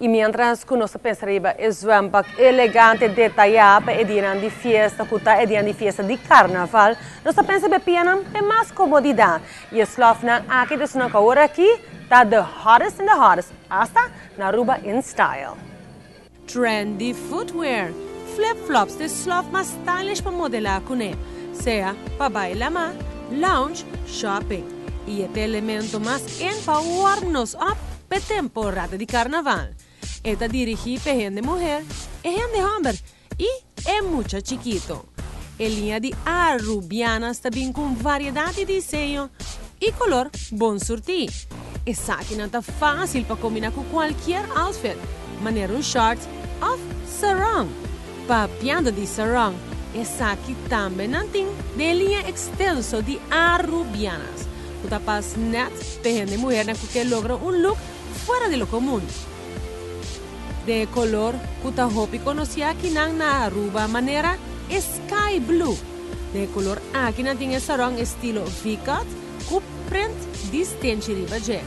E mientras que nós pensamos é um elegante, detalhado, é dia de festa, é dia de festa de carnaval, nós pensamos que é mais comodidade. E a slofna aqui de sua hora aqui, está the hottest in the hottest, hasta na Aruba in style. Trendy footwear, flip-flops de slof mais stylish para modelar com ele, seja para bailar, lounge, shopping. E este elemento mais para warm-nos up para temporada de carnaval. Está dirigido para gente mulher, gente homem e é muito chiquito. A linha de Arubianas também com variedade de desenho e color bom sortir. Essa aqui não está fácil para combinar com qualquer outfit, maneira short ou sarong. Papiando de sarong, essa aqui também não tem de linha extenso de Arubianas. O tapaz net para gente mulher que logra look fora de lo comum. De color que hopi conocía aquí na Aruba manera sky blue. De color aquí na tiene sarong estilo V-cut con print distante riba je.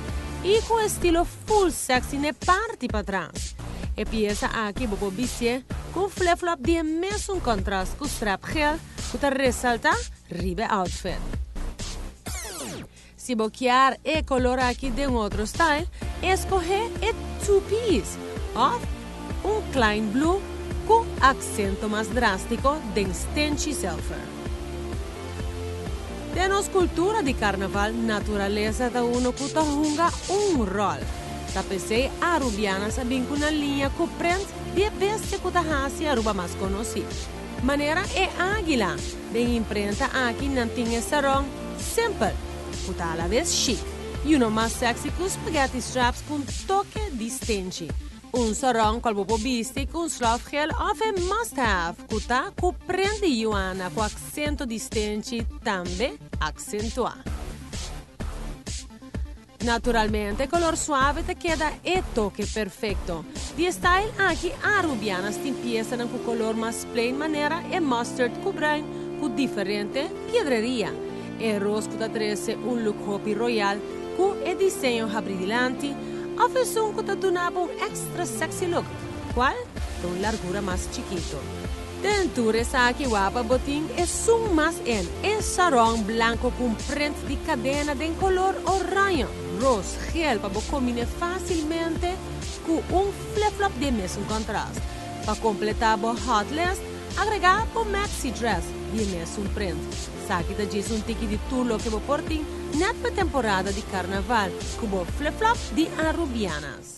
Y con estilo full sexy ne parte para atrás. E pieza aquí bobo bicie con flip-flop de mesmo contraste con strap gel que resalta riba outfit. Si boquear e color aquí de un otro style, escoge el two-piece o klein blue com acento mais drástico de stenchi silver. Temos cultura de carnaval, natureza da uno que junga rol. Tapecei arubianas bem com uma linha que prende de veste que hasi Aruba mais conhecida. Maneira é águila, bem imprenta aqui não tem sarong simple, que a la vez chic. E uno mais sexy com spaghetti straps com toque de stenchi. Sarong qual bobo viste com slof gel of a must-have, que prende Joana com acento distante também acentuar. Naturalmente, color suave te queda e toque perfeito. De style aqui, arubianas te empiezan com color mais plain maneira e mustard com brown com diferente piedreria. E rose que te look hopi royal com e desenho abrilhante. Oferece que te donava extra sexy look, qual de largura mais chiquito. Dentro essa aqui guapa botín é mais sarong blanco com print de cadena de color orange, rose, gel para combinar facilmente com flip-flop de mesmo contraste. Para completar o hot list, agregar o maxi dress de mesmo print. Aqui te diz tique de tudo que vou portar net para temporada de carnaval, com flip-flop de Arubianas.